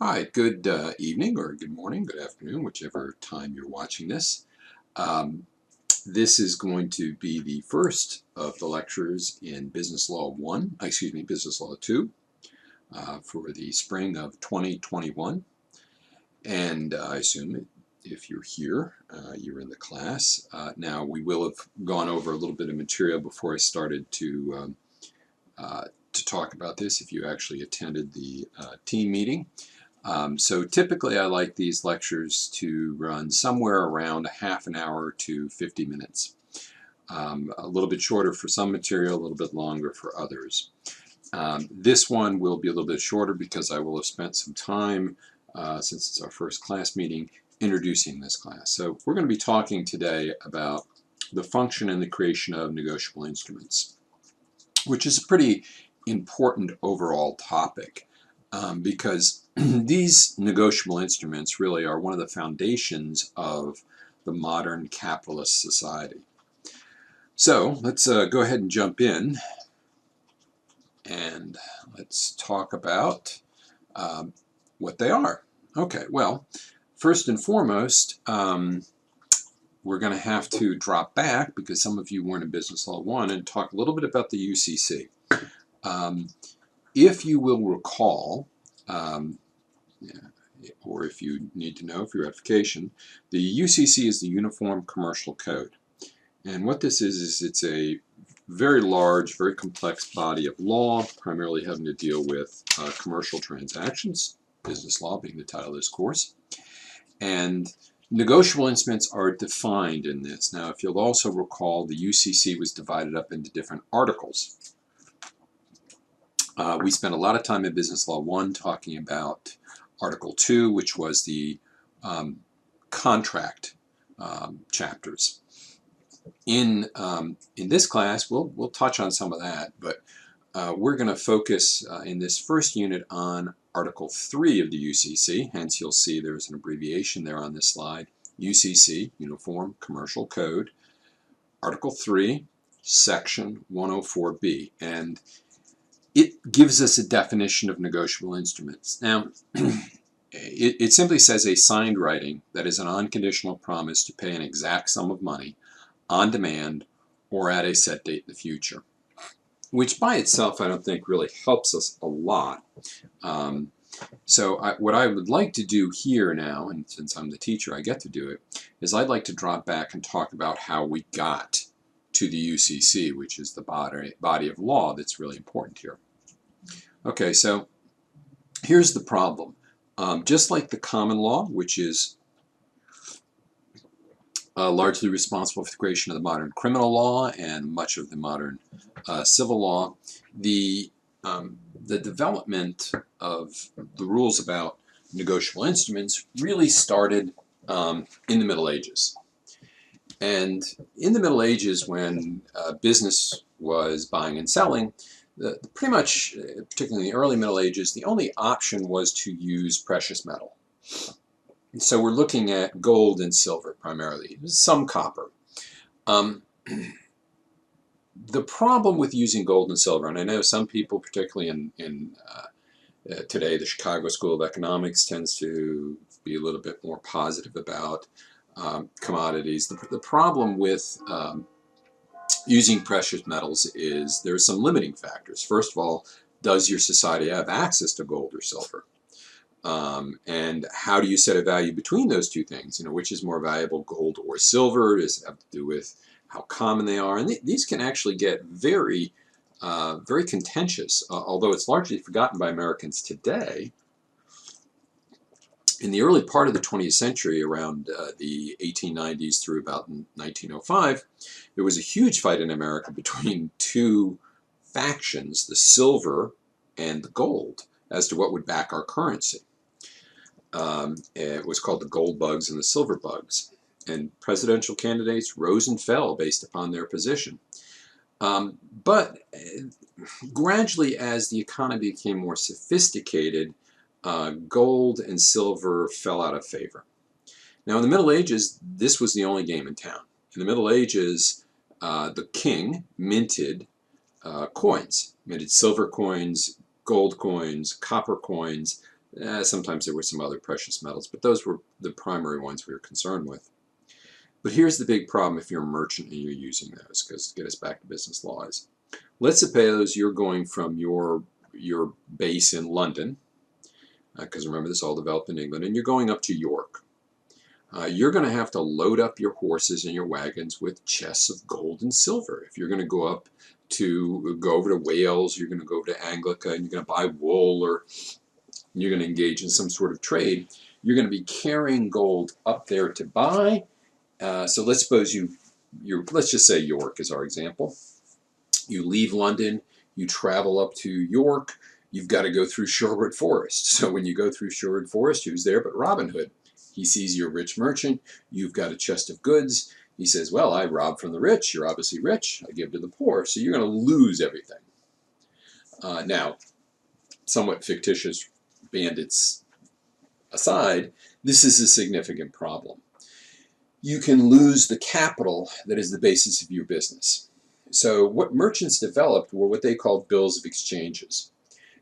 Hi, good evening or good morning, good afternoon, whichever time you're watching this. Um, this is going to be the first of the lectures in Business Law 1, Business Law 2 for the spring of 2021. And I assume if you're here, you're in the class. Now, we will have gone over a little bit of material before I started to talk about this if you actually attended the team meeting. So typically I like these lectures to run somewhere around a half an hour to 50 minutes. A little bit shorter for some material, a little bit longer for others. This one will be a little bit shorter because I will have spent some time, since it's our first class meeting, introducing this class. So we're going to be talking today about the function and the creation of negotiable instruments, which is a pretty important overall topic. Because these negotiable instruments really are one of the foundations of the modern capitalist society. So let's go ahead and jump in and let's talk about what they are. Okay, well, first and foremost, we're going to have to drop back because some of you weren't in Business Law 1 and talk a little bit about the UCC. If you will recall, or if you need to know for your edification, the UCC is the Uniform Commercial Code. And what this is it's a very large, very complex body of law, primarily having to deal with commercial transactions, business law being the title of this course. And negotiable instruments are defined in this. Now, if you'll also recall, the UCC was divided up into different articles. We spent a lot of time in Business Law 1 talking about Article 2, which was the contract chapters. In this class, we'll touch on some of that, but we're going to focus in this first unit on Article 3 of the UCC. Hence, you'll see there's an abbreviation there on this slide. UCC, Uniform Commercial Code, Article 3, Section 104B. And it gives us a definition of negotiable instruments. Now, it simply says a signed writing that is an unconditional promise to pay an exact sum of money on demand or at a set date in the future, which by itself I don't think really helps us a lot. What I would like to do here now, and since I'm the teacher I get to do it, is I'd like to drop back and talk about how we got to the UCC, which is the body of law that's really important here. Okay, so here's the problem. Just like the common law, which is largely responsible for the creation of the modern criminal law and much of the modern civil law, the development of the rules about negotiable instruments really started in the Middle Ages. And in the Middle Ages, when business was buying and selling, pretty much, particularly in the early Middle Ages, the only option was to use precious metal. So we're looking at gold and silver primarily, some copper. The problem with using gold and silver, and I know some people, particularly in today, the Chicago School of Economics tends to be a little bit more positive about commodities. The problem with using precious metals is there's some limiting factors. First of all, does your society have access to gold or silver? And how do you set a value between those two things? You know, which is more valuable, gold or silver? Does it have to do with how common they are? And these can actually get very, very contentious, although it's largely forgotten by Americans today. In the early part of the 20th century, around the 1890s through about 1905, there was a huge fight in America between two factions, the silver and the gold, as to what would back our currency. It was called the gold bugs and the silver bugs. And presidential candidates rose and fell based upon their position. But gradually, as the economy became more sophisticated, gold and silver fell out of favor. Now, in the Middle Ages, this was the only game in town. In the Middle Ages, the king minted coins, minted silver coins, gold coins, copper coins. Sometimes there were some other precious metals, but those were the primary ones we were concerned with. But here's the big problem if you're a merchant and you're using those, because to get us back to business laws. Let's suppose you're going from your base in London, because remember this all developed in England, and you're going up to York. You're going to have to load up your horses and your wagons with chests of gold and silver. If you're going to go over to Wales, you're going to go to Anglica, and you're going to buy wool, or you're going to engage in some sort of trade, you're going to be carrying gold up there to buy. So let's suppose let's just say York is our example. You leave London, you travel up to York, you've got to go through Sherwood Forest. So when you go through Sherwood Forest, who's there but Robin Hood? He sees you're a rich merchant, you've got a chest of goods. He says, well, I rob from the rich, you're obviously rich, I give to the poor, so you're going to lose everything. Now, somewhat fictitious bandits aside, this is a significant problem. You can lose the capital that is the basis of your business. So what merchants developed were what they called bills of exchanges.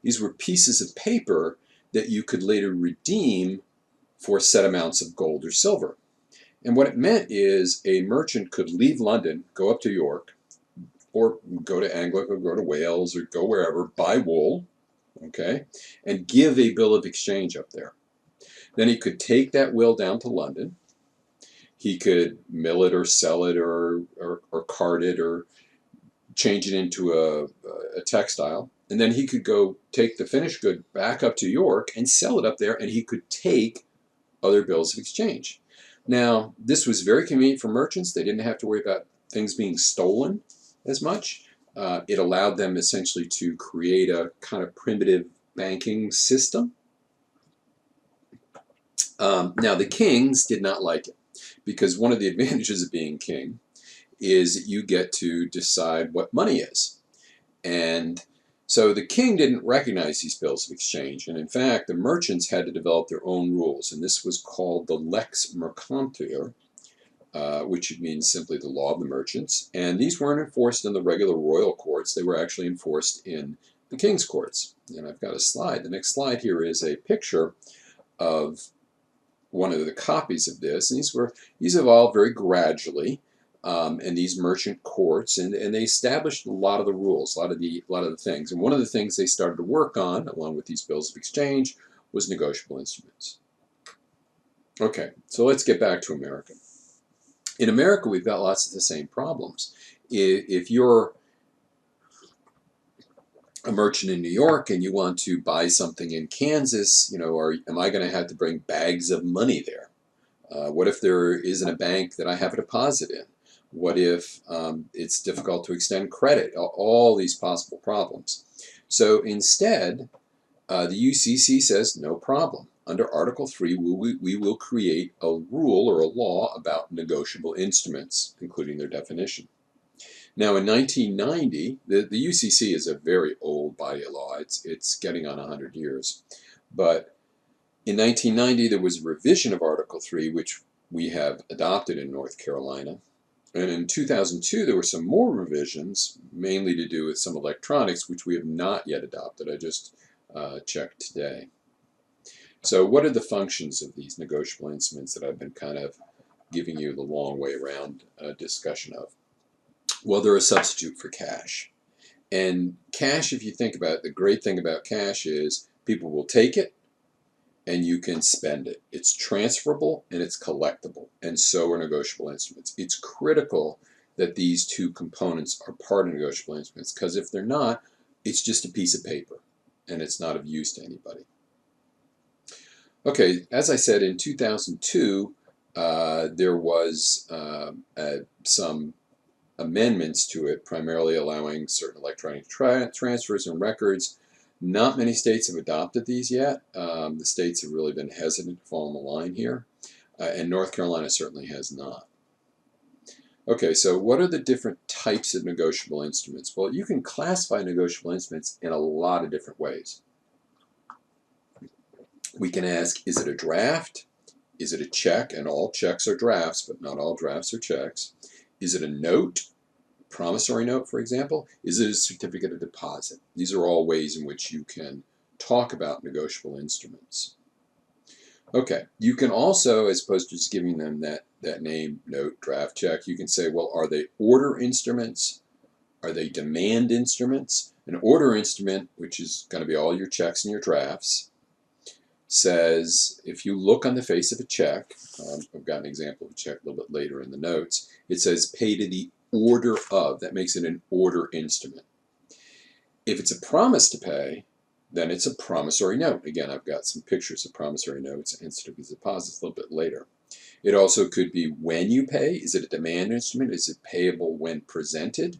These were pieces of paper that you could later redeem for set amounts of gold or silver. And what it meant is a merchant could leave London, go up to York, or go to Anglica, or go to Wales, or go wherever, buy wool, okay, and give a bill of exchange up there. Then he could take that wool down to London. He could mill it or sell it or cart it or change it into a textile. And then he could go take the finished good back up to York and sell it up there, and he could take other bills of exchange. Now, this was very convenient for merchants. They didn't have to worry about things being stolen as much. It allowed them essentially to create a kind of primitive banking system. Now, the kings did not like it, because one of the advantages of being king is that you get to decide what money is. And so the king didn't recognize these bills of exchange, and in fact the merchants had to develop their own rules, and this was called the lex mercantior, which means simply the law of the merchants. And these weren't enforced in the regular royal courts, they were actually enforced in the king's courts. And I've got a slide. The next slide here is a picture of one of the copies of this, and these evolved very gradually. And these merchant courts, and they established a lot of the rules, a lot of the things. And one of the things they started to work on, along with these bills of exchange, was negotiable instruments. Okay, so let's get back to America. In America, we've got lots of the same problems. If you're a merchant in New York and you want to buy something in Kansas, am I going to have to bring bags of money there? What if there isn't a bank that I have a deposit in? What if it's difficult to extend credit? All these possible problems. So instead, the UCC says no problem. Under Article 3, we will create a rule or a law about negotiable instruments, including their definition. Now in 1990, the UCC is a very old body of law. It's getting on 100 years. But in 1990, there was a revision of Article 3, which we have adopted in North Carolina. And in 2002, there were some more revisions, mainly to do with some electronics, which we have not yet adopted. I just checked today. So what are the functions of these negotiable instruments that I've been kind of giving you the long way around discussion of? Well, they're a substitute for cash. And cash, if you think about it, the great thing about cash is people will take it, and you can spend it. It's transferable and it's collectible, and so are negotiable instruments. It's critical that these two components are part of negotiable instruments, because if they're not, it's just a piece of paper and it's not of use to anybody. Okay, as I said, in 2002, there was some amendments to it, primarily allowing certain electronic transfers and records. Not many states have adopted these yet. The states have really been hesitant to fall in the line here, and North Carolina certainly has not. Okay, so what are the different types of negotiable instruments? Well, you can classify negotiable instruments in a lot of different ways. We can ask, is it a draft? Is it a check? And all checks are drafts, but not all drafts are checks. Is it a note? Promissory note, for example? Is it a certificate of deposit? These are all ways in which you can talk about negotiable instruments. Okay, you can also, as opposed to just giving them that name, note, draft, check, you can say, well, are they order instruments? Are they demand instruments? An order instrument, which is going to be all your checks and your drafts, says, if you look on the face of a check, I've got an example of a check a little bit later in the notes, it says pay to the order of. That makes it an order instrument. If it's a promise to pay, then it's a promissory note. Again, I've got some pictures of promissory notes and certificates of deposits a little bit later. It also could be when you pay. Is it a demand instrument? Is it payable when presented?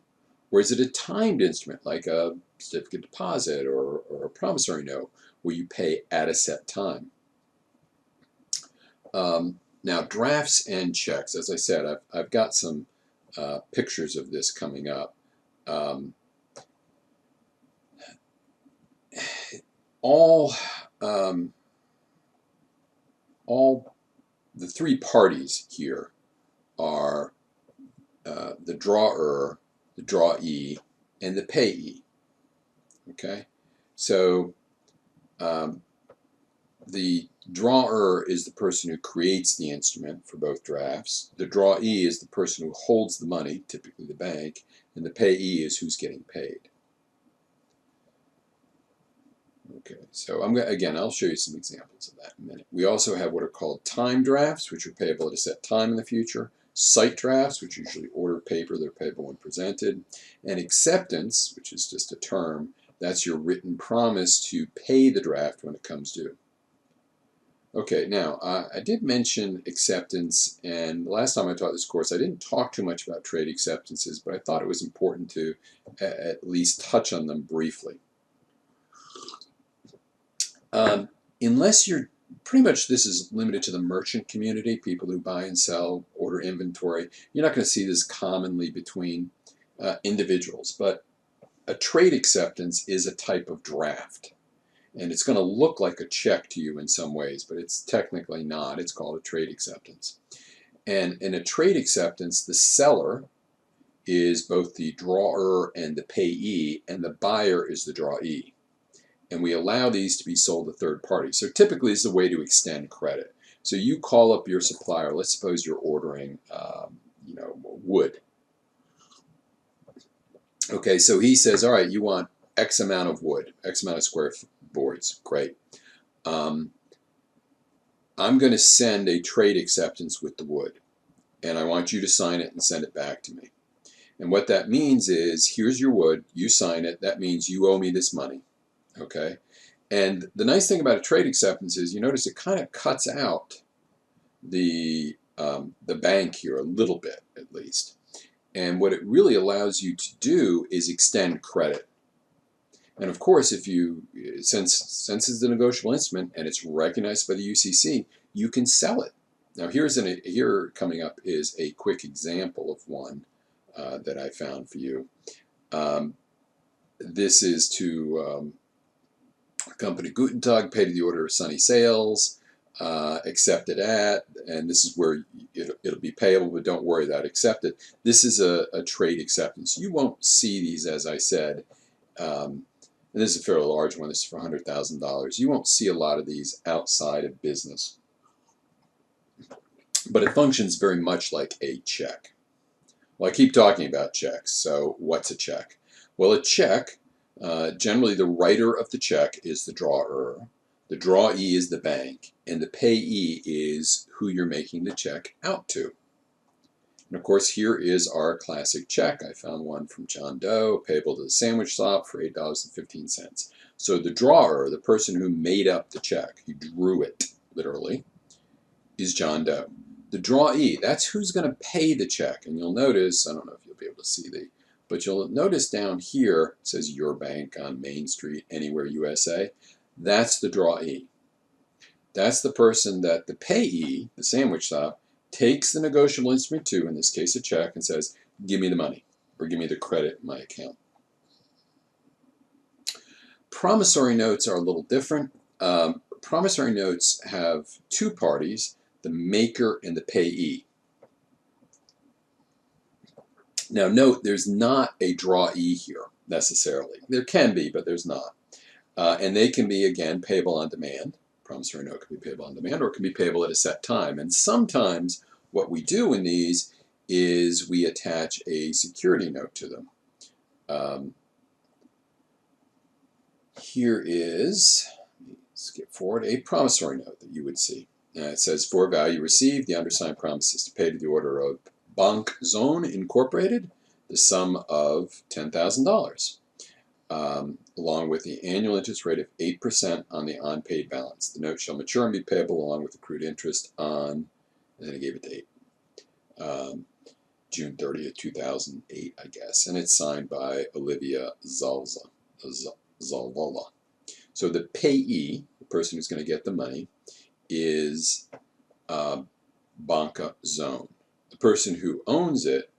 Or is it a timed instrument like a certificate of deposit or a promissory note where you pay at a set time? Now, drafts and checks, as I said, I've got some pictures of this coming up. All the three parties here are the drawer, the drawee, and the payee. Okay, so the drawer is the person who creates the instrument for both drafts. The drawee is the person who holds the money, typically the bank, and the payee is who's getting paid. Okay, so I'll show you some examples of that in a minute. We also have what are called time drafts, which are payable at a set time in the future. Sight drafts, which usually order paper, they're payable when presented. And acceptance, which is just a term, that's your written promise to pay the draft when it comes due. Okay, now I did mention acceptance, and the last time I taught this course I didn't talk too much about trade acceptances, but I thought it was important to at least touch on them briefly. Unless you're, pretty much this is limited to the merchant community, people who buy and sell, order inventory. You're not going to see this commonly between individuals, but a trade acceptance is a type of draft. And it's going to look like a check to you in some ways, but it's technically not. It's called a trade acceptance. And in a trade acceptance, the seller is both the drawer and the payee, and the buyer is the drawee. And we allow these to be sold to third parties. So typically it's a way to extend credit. So you call up your supplier. Let's suppose you're ordering, wood. Okay, so he says, all right, you want X amount of wood, X amount of square boards. Great. I'm going to send a trade acceptance with the wood, and I want you to sign it and send it back to me. And what that means is, here's your wood, you sign it, that means you owe me this money. Okay, and the nice thing about a trade acceptance is, you notice it kind of cuts out the bank here a little bit, at least. And what it really allows you to do is extend credit. And of course, if you, since it's a negotiable instrument and it's recognized by the UCC, you can sell it. Now here coming up is a quick example of one that I found for you. This is to company Gutentag, pay to the order of Sunny Sales, accepted at, and this is where it'll be payable, but don't worry, that accepted. This is a trade acceptance. You won't see these, as I said, and this is a fairly large one, this is for $100,000. You won't see a lot of these outside of business. But it functions very much like a check. Well, I keep talking about checks, so what's a check? Well, a check, generally the writer of the check is the drawer, the drawee is the bank, and the payee is who you're making the check out to. And of course, here is our classic check. I found one from John Doe, payable to the sandwich shop for $8.15. So the drawer, the person who made up the check, who drew it, literally, is John Doe. The drawee, that's who's going to pay the check. And you'll notice, I don't know if you'll be able to see but you'll notice down here, it says Your Bank on Main Street, Anywhere, USA. That's the drawee. That's the person that the payee, the sandwich shop, takes the negotiable instrument to, in this case a check, and says, give me the money, or give me the credit in my account. Promissory notes are a little different. Promissory notes have two parties, the maker and the payee. Now note, there's not a drawee here, necessarily. There can be, but there's not. And they can be, again, payable on demand. Promissory note can be payable on demand, or it can be payable at a set time. And sometimes what we do in these is we attach a security note to them. Here is, skip forward, a promissory note that you would see. It says, for value received, the undersigned promises to pay to the order of Bank Zone Incorporated the sum of $10,000, along with the annual interest rate of 8% on the unpaid balance. The note shall mature and be payable along with accrued interest on, and then I gave a date, June 30th, 2008, I guess. And it's signed by Olivia Zalvala. So the payee, the person who's going to get the money, is Banca Zone. The person who owns it,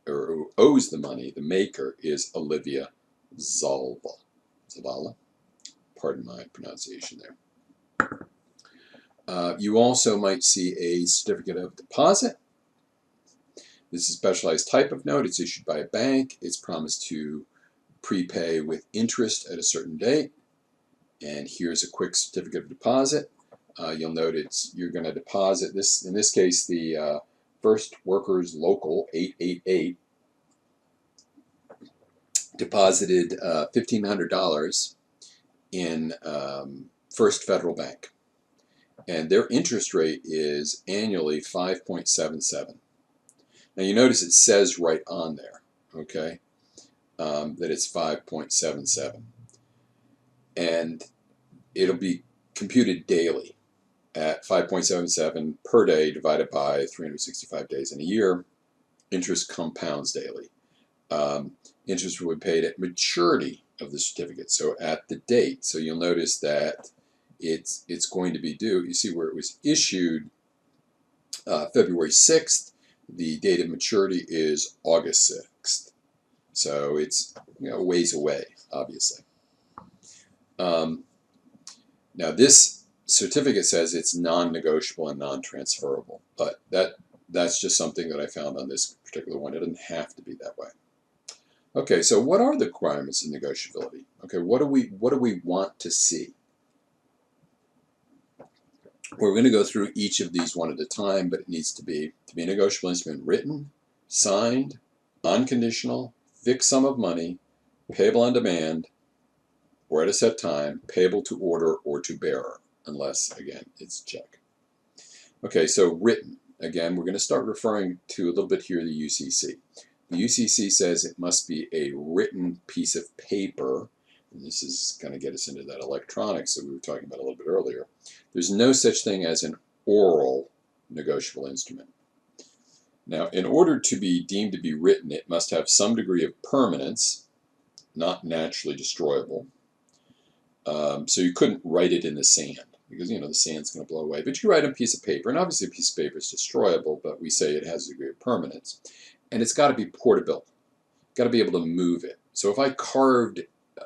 or who owes the money, the maker, is Olivia Zavala. Pardon my pronunciation there. You also might see a certificate of deposit. This is a specialized type of note. It's issued by a bank. It's promised to prepay with interest at a certain date. And here's a quick certificate of deposit. You'll note you're going to deposit this. In this case, the First Workers Local 888 deposited $1,500 in First Federal Bank, and their interest rate is annually 5.77. Now you notice it says right on there, okay, that it's 5.77, and it'll be computed daily at 5.77 per day divided by 365 days in a year. Interest compounds daily. Interest will be paid at maturity of the certificate, so at the date. So you'll notice that it's going to be due. You see where it was issued February 6th. The date of maturity is August 6th. So it's a ways away, obviously. Now this certificate says it's non-negotiable and non-transferable, but that's just something that I found on this particular one. It doesn't have to be that way. Okay, so what are the requirements of negotiability? Okay, what do we want to see? We're going to go through each of these one at a time, but it needs to be a negotiable instrument written, signed, unconditional, fixed sum of money, payable on demand, or at a set time, payable to order or to bearer, unless, again, it's check. Okay, so written. Again, we're going to start referring to a little bit here the UCC. The UCC says it must be a written piece of paper, and this is going to get us into that electronics that we were talking about a little bit earlier. There's no such thing as an oral negotiable instrument. Now, in order to be deemed to be written, it must have some degree of permanence, not naturally destroyable. So you couldn't write it in the sand, because the sand's going to blow away. But you write on a piece of paper, and obviously a piece of paper is destroyable, but we say it has a degree of permanence. And it's got to be portable. Got to be able to move it. So if I carved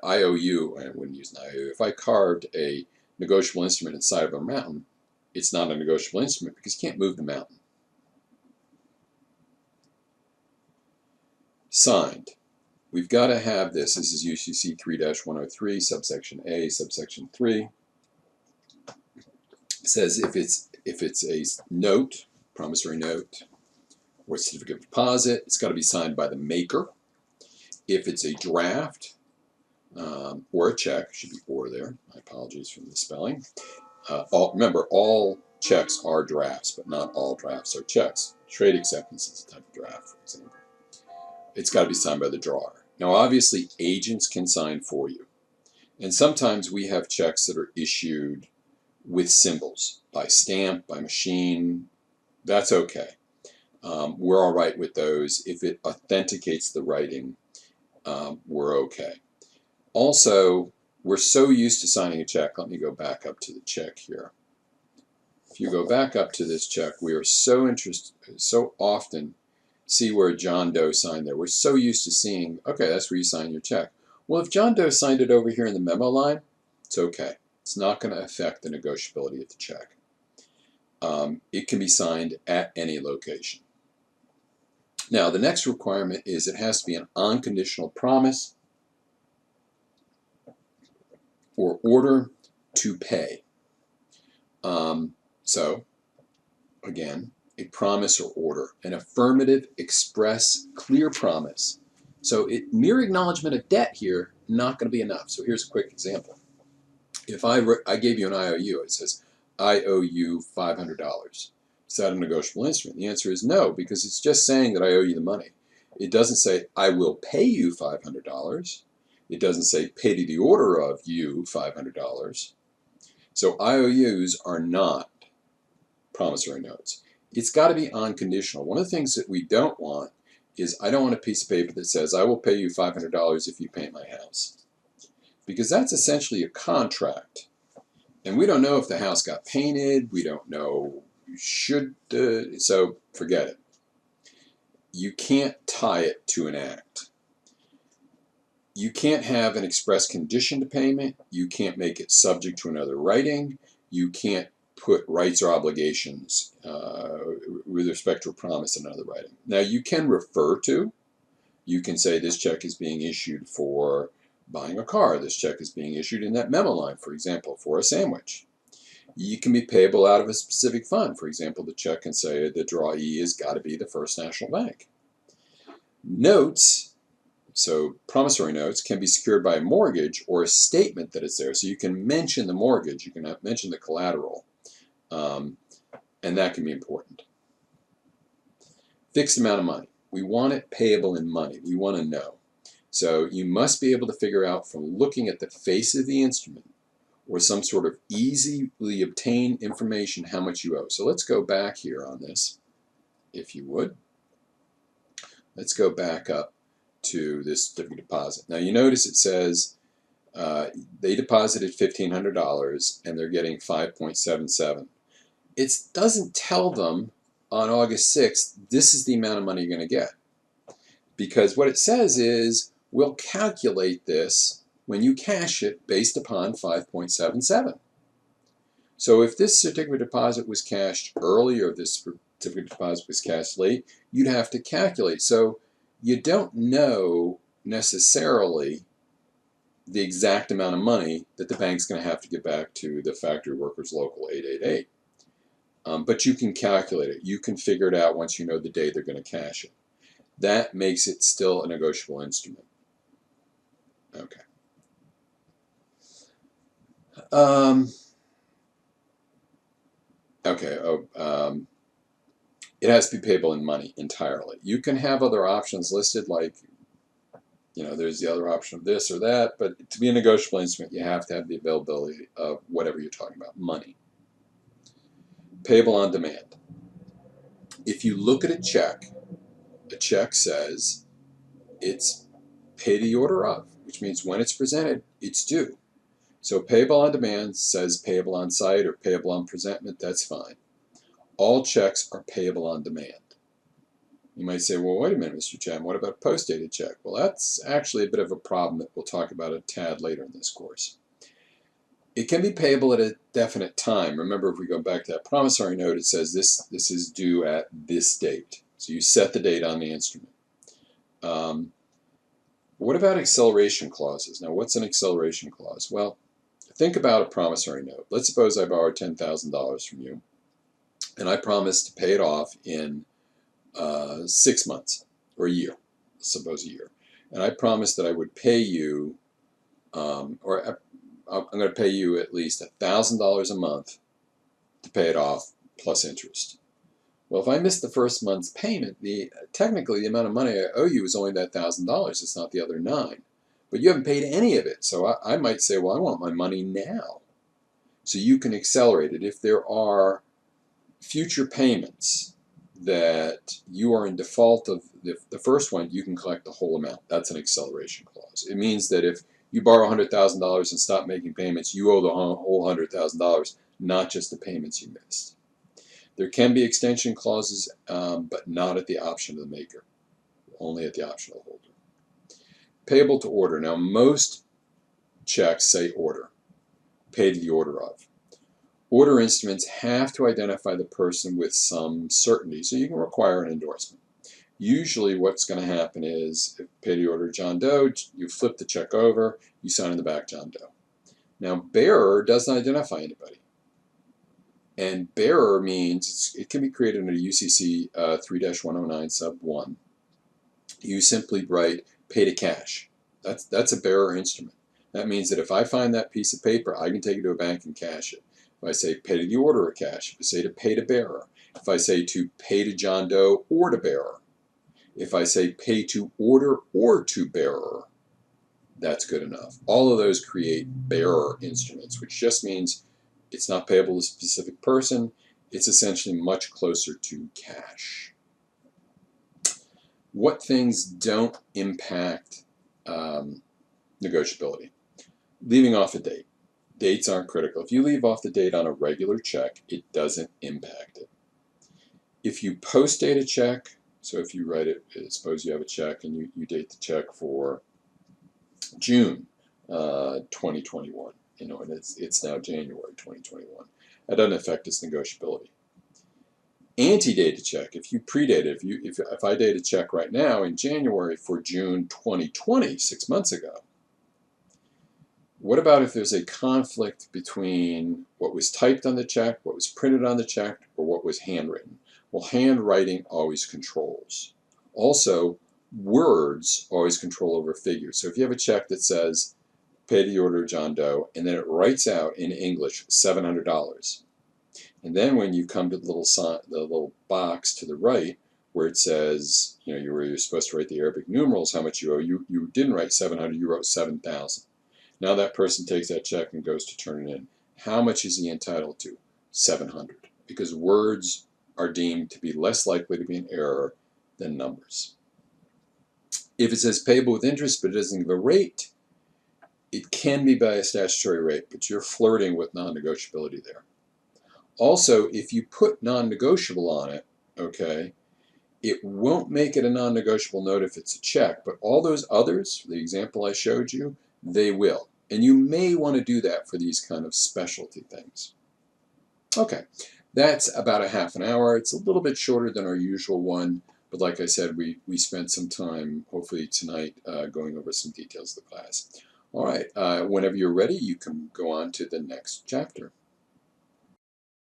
IOU, I wouldn't use an IOU, if I carved a negotiable instrument inside of a mountain, it's not a negotiable instrument because you can't move the mountain. Signed. We've got to have this. This is UCC 3-103, subsection A, subsection 3. It says if it's a note, promissory note, or certificate of deposit, it's got to be signed by the maker. If it's a draft or a check, should be or there. My apologies for the spelling. Remember, all checks are drafts, but not all drafts are checks. Trade acceptance is a type of draft, for example. It's got to be signed by the drawer. Now, obviously, agents can sign for you. And sometimes we have checks that are issued with symbols, by stamp, by machine. That's okay. We're all right with those. If it authenticates the writing, we're okay. Also, we're so used to signing a check. Let me go back up to the check here. If you go back up to this check, we are so often see where John Doe signed there. We're so used to seeing, okay, that's where you sign your check. Well, if John Doe signed it over here in the memo line, it's okay. It's not going to affect the negotiability of the check. It can be signed at any location. Now, the next requirement is it has to be an unconditional promise. or order to pay. So, again, a promise or order, an affirmative, express, clear promise. So mere acknowledgement of debt here, not going to be enough. So here's a quick example. If I gave you an IOU, it says, I owe you $500. Is that a negotiable instrument? The answer is no, because it's just saying that I owe you the money. It doesn't say, I will pay you $500. It doesn't say, pay to the order of you $500. So IOUs are not promissory notes. It's got to be unconditional. One of the things that we don't want is, I don't want a piece of paper that says, I will pay you $500 if you paint my house. Because that's essentially a contract. And we don't know if the house got painted. We don't know, so forget it. You can't tie it to an act. You can't have an express condition to payment. You can't make it subject to another writing. You can't put rights or obligations with respect to a promise in another writing. Now, you can refer to, you can say this check is being issued for buying a car. This check is being issued in that memo line, for example, for a sandwich. You can be payable out of a specific fund. For example, the check can say the drawee has got to be the First National Bank. Notes, so promissory notes, can be secured by a mortgage or a statement that it's there. So you can mention the mortgage, you can mention the collateral, and that can be important. Fixed amount of money. We want it payable in money. We want to know. So you must be able to figure out from looking at the face of the instrument or some sort of easily obtained information how much you owe. So let's go back here on this, if you would. Let's go back up to this certificate deposit. Now you notice it says they deposited $1,500 and they're getting 5.77. It doesn't tell them on August 6th, this is the amount of money you're going to get. Because what it says is, we'll calculate this when you cash it based upon 5.77. So if this certificate deposit was cashed early or this certificate deposit was cashed late, you'd have to calculate. So you don't know necessarily the exact amount of money that the bank's going to have to give back to the Factory Workers Local 888. But you can calculate it. You can figure it out once you know the day they're going to cash it. That makes it still a negotiable instrument. Okay. It has to be payable in money entirely. You can have other options listed, like, there's the other option of this or that, but to be a negotiable instrument, you have to have the availability of whatever you're talking about, money. Payable on demand. If you look at a check says it's pay the order of, which means when it's presented, it's due. So payable on demand says payable on site or payable on presentment, that's fine. All checks are payable on demand. You might say, well, wait a minute, Mr. Chapman, what about a post-dated check? Well, that's actually a bit of a problem that we'll talk about a tad later in this course. It can be payable at a definite time. Remember, if we go back to that promissory note, it says this is due at this date. So you set the date on the instrument. What about acceleration clauses? Now, what's an acceleration clause? Well, think about a promissory note. Let's suppose I borrowed $10,000 from you, and I promised to pay it off in 6 months or a year. Suppose a year. And I promised that I would pay you, I'm going to pay you at least $1,000 a month to pay it off plus interest. Well, if I missed the first month's payment, technically the amount of money I owe you is only that $1,000. It's not the other $9,000. But you haven't paid any of it. So I might say, well, I want my money now. So you can accelerate it. If there are future payments that you are in default of the first one, you can collect the whole amount. That's an acceleration clause. It means that if you borrow $100,000 and stop making payments, you owe the whole $100,000, not just the payments you missed. There can be extension clauses, but not at the option of the maker, only at the option of the holder. Payable to order. Now, most checks say order, pay to the order of. Order instruments have to identify the person with some certainty, so you can require an endorsement. Usually what's going to happen is, if pay to the order John Doe, you flip the check over, you sign in the back John Doe. Now, bearer doesn't identify anybody. And bearer means it can be created under UCC 3-109 sub 1. You simply write pay to cash. That's a bearer instrument. That means that if I find that piece of paper, I can take it to a bank and cash it. If I say pay to the order of cash, if I say to pay to bearer, if I say to pay to John Doe or to bearer, if I say pay to order or to bearer, that's good enough. All of those create bearer instruments, which just means it's not payable to a specific person. It's essentially much closer to cash. What things don't impact negotiability? Leaving off a date. Dates aren't critical. If you leave off the date on a regular check, it doesn't impact it. If you post date a check, so if you write it, suppose you have a check and you date the check for June 2021, and it's now January 2021. That doesn't affect its negotiability. Ante-date a check. If you predate it, if I date a check right now in January for June 2020, 6 months ago, what about if there's a conflict between what was typed on the check, what was printed on the check, or what was handwritten? Well, handwriting always controls. Also, words always control over figures. So if you have a check that says, pay the order of John Doe, and then it writes out in English $700, and then when you come to the little box to the right where it says, where you're supposed to write the Arabic numerals, how much you owe, you didn't write 700, you wrote 7,000. Now that person takes that check and goes to turn it in. How much is he entitled to? 700. Because words are deemed to be less likely to be an error than numbers. If it says payable with interest but it doesn't give a rate, it can be by a statutory rate, but you're flirting with non-negotiability there. Also, if you put non-negotiable on it, okay, it won't make it a non-negotiable note if it's a check, but all those others, the example I showed you, they will. And you may want to do that for these kind of specialty things. Okay, that's about a half an hour. It's a little bit shorter than our usual one, but like I said, we spent some time, hopefully tonight, going over some details of the class. All right, whenever you're ready, you can go on to the next chapter.